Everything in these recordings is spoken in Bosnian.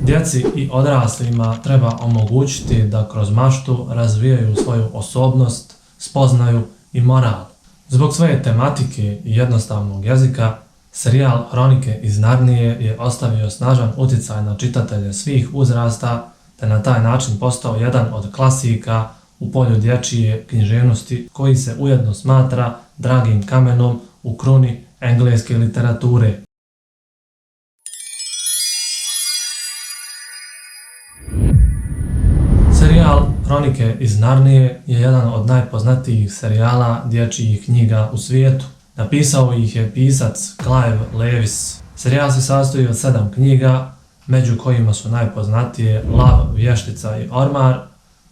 Djeci i odraslima treba omogućiti da kroz maštu razvijaju svoju osobnost, spoznaju i moral. Zbog svoje tematike i jednostavnog jezika, serijal Hronike iz Narnije je ostavio snažan utjecaj na čitatelje svih uzrasta, te na taj način postao jedan od klasika u polju dječje književnosti, koji se ujedno smatra dragim kamenom u kruni engleske literature. Serijal Hronike iz Narnije je jedan od najpoznatijih serijala dječjih knjiga u svijetu. Napisao ih je pisac Clive Lewis. Serijal se sastoji od 7 knjiga, među kojima su najpoznatije Lav, vještica i ormar,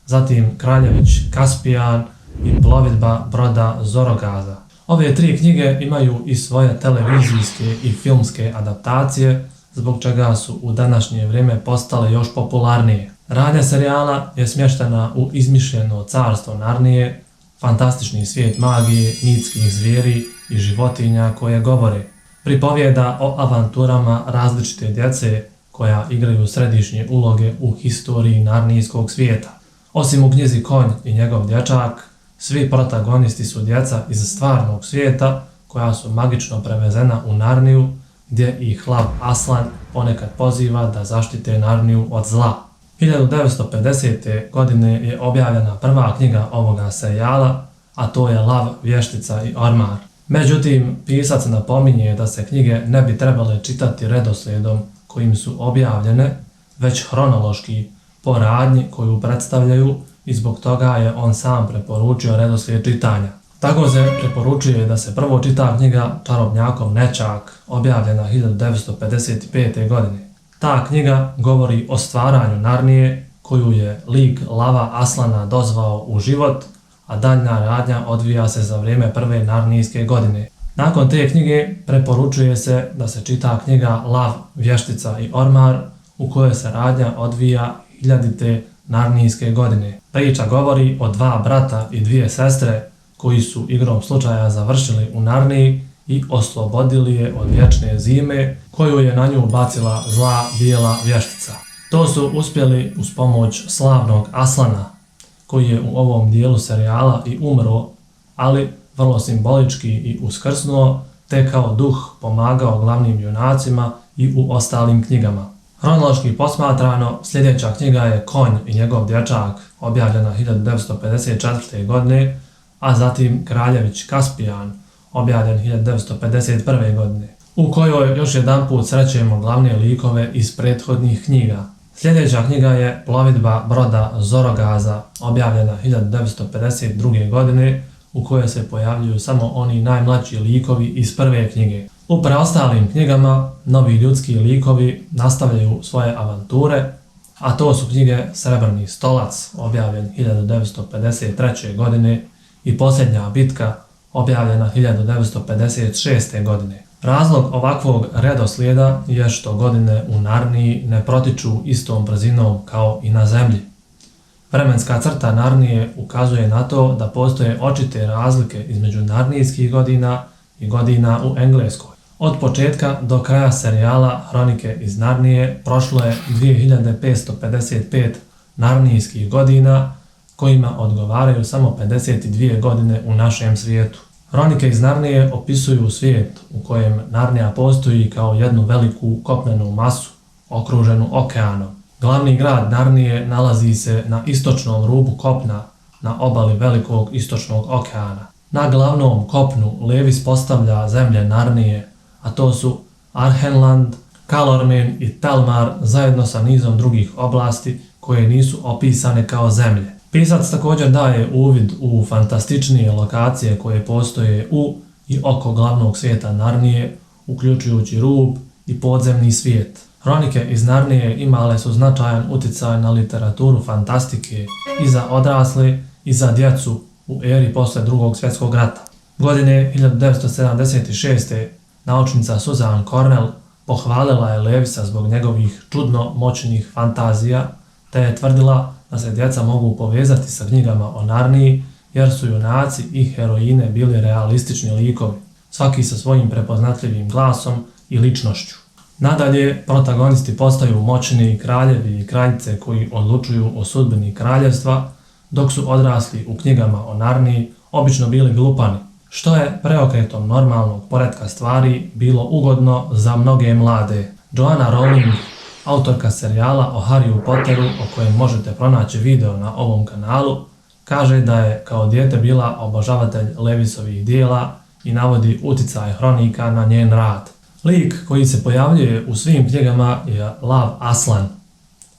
zatim Kraljević Kaspijan i Plovidba broda Zorogaza. Ove 3 knjige imaju i svoje televizijske i filmske adaptacije, zbog čega su u današnje vrijeme postale još popularnije. Radnja serijala je smještena u izmišljeno carstvo Narnije, fantastični svijet magije, mitskih zvijeri i životinja koje govore. Pripovijeda o avanturama različite djece koja igraju središnje uloge u historiji narnijskog svijeta. Osim u knjizi Konj i njegov dječak, svi protagonisti su djeca iz stvarnog svijeta koja su magično prevezena u Narniju, gdje ih Lav Aslan ponekad poziva da zaštite Narniju od zla. 1950. godine je objavljena prva knjiga ovoga serijala, a to je Lav, vještica i ormar. Međutim, pisac napominje da se knjige ne bi trebale čitati redoslijedom kojim su objavljene, već hronološki po radnji koju predstavljaju, i zbog toga je on sam preporučio redoslijed čitanja. Tako se preporučuje da se prvo čita knjiga Čarobnjakov nećak, objavljena 1955. godine. Ta knjiga govori o stvaranju Narnije, koju je lik Lava Aslana dozvao u život, a daljnja radnja odvija se za vrijeme prve narnijske godine. Nakon te knjige preporučuje se da se čita knjiga Lav, vještica i ormar, u kojoj se radnja odvija 1000. narnijske godine. Priča govori o 2 brata i 2 sestre koji su igrom slučaja završili u Narniji i oslobodili je od vječne zime koju je na nju bacila zla bijela vještica. To su uspjeli uz pomoć slavnog Aslana, koji je u ovom dijelu serijala i umro, ali vrlo simbolički i uskrsnuo, te kao duh pomagao glavnim junacima i u ostalim knjigama. Hronološki posmatrano, sljedeća knjiga je Konj i njegov dječak, objavljena 1954. godine, a zatim Kraljević Kaspijan, objavljen 1951. godine, u kojoj još jedanput srećemo glavne likove iz prethodnih knjiga. Sljedeća knjiga je Plovidba broda Zorogaza, objavljena 1952. godine, u kojoj se pojavljuju samo oni najmlađi likovi iz prve knjige. U preostalim knjigama novi ljudski likovi nastavljaju svoje avanture, a to su knjige Srebrni stolac, objavljen 1953. godine, i Posljednja bitka, objavljena 1956. godine. Razlog ovakvog redoslijeda je što godine u Narniji ne protiču istom brzinom kao i na zemlji. Vremenska crta Narnije ukazuje na to da postoje očite razlike između narnijskih godina i godina u Engleskoj. Od početka do kraja serijala Hronike iz Narnije prošlo je 2555 narnijskih godina, kojima odgovaraju samo 52 godine u našem svijetu. Hronike iz Narnije opisuju svijet u kojem Narnija postoji kao jednu veliku kopnenu masu, okruženu okeanom. Glavni grad Narnije nalazi se na istočnom rubu kopna, na obali Velikog istočnog okeana. Na glavnom kopnu Lewis postavlja zemlje Narnije, a to su Arhenland, Calormen i Telmar, zajedno sa nizom drugih oblasti koje nisu opisane kao zemlje. Pisac također daje uvid u fantastičnije lokacije koje postoje u i oko glavnog svijeta Narnije, uključujući rub i podzemni svijet. Hronike iz Narnije imale su značajan utjecaj na literaturu fantastike i za odrasle i za djecu u eri posle Drugog svjetskog rata. Godine 1976. naučnica Susan Cornell pohvalila je Lewisa zbog njegovih čudno moćnih fantazija, te je tvrdila da se djeca mogu povezati sa knjigama o Narniji, jer su junaci i heroine bili realistični likovi, svaki sa svojim prepoznatljivim glasom i ličnošću. Nadalje, protagonisti postaju moćni kraljevi i kraljice koji odlučuju o sudbini kraljevstva, dok su odrasli u knjigama o Narniji obično bili glupani, što je preokretom normalnog poretka stvari bilo ugodno za mnoge mlade. Joanna Rowling, autorka serijala o Harryu Potteru o kojem možete pronaći video na ovom kanalu, kaže da je kao dijete bila obožavatelj Lewisovih dijela i navodi uticaj hronika na njen rad. Lik koji se pojavljuje u svim knjigama je lav Aslan.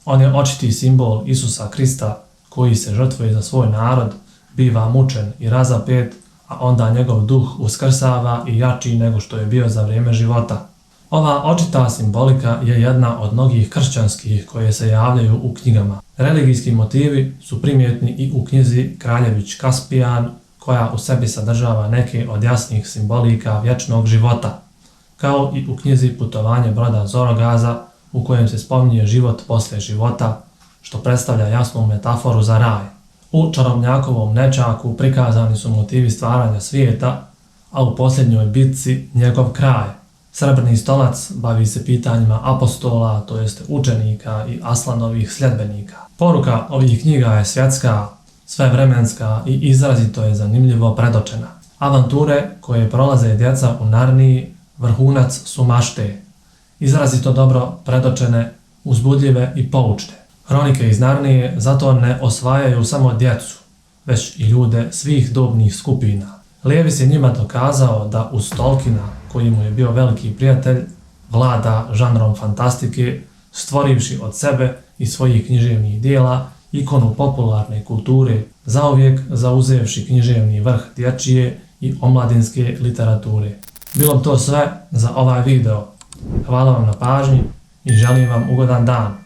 On je očiti simbol Isusa Krista koji se žrtvuje za svoj narod, biva mučen i razapet, a onda njegov duh uskrsava i jači nego što je bio za vrijeme života. Ova očita simbolika je jedna od mnogih kršćanskih koje se javljaju u knjigama. Religijski motivi su primjetni i u knjizi Kraljević Kaspijan, koja u sebi sadržava neke od jasnih simbolika vječnog života, kao i u knjizi Putovanje broda Zorogaza, u kojem se spominje život poslije života, što predstavlja jasnu metaforu za raj. U Čarobnjakovom nečaku prikazani su motivi stvaranja svijeta, a u posljednjoj bitci njegov kraj. Srebrni stolac bavi se pitanjima apostola, to jest učenika i Aslanovih sljedbenika. Poruka ovih knjiga je svjetska, svevremenska i izrazito je zanimljivo predočena. Avanture koje prolaze djeca u Narniji vrhunac su mašte, izrazito dobro predočene, uzbudljive i poučne. Hronike iz Narnije zato ne osvajaju samo djecu, već i ljude svih dobnih skupina. Lewis je njima dokazao da uz Tolkiena, koji mu je bio veliki prijatelj, vlada žanrom fantastike, stvorivši od sebe i svojih književnih dijela ikonu popularne kulture, zauvijek zauzevši književni vrh dječje i omladinske literature. Bilo bi to sve za ovaj video. Hvala vam na pažnji i želim vam ugodan dan.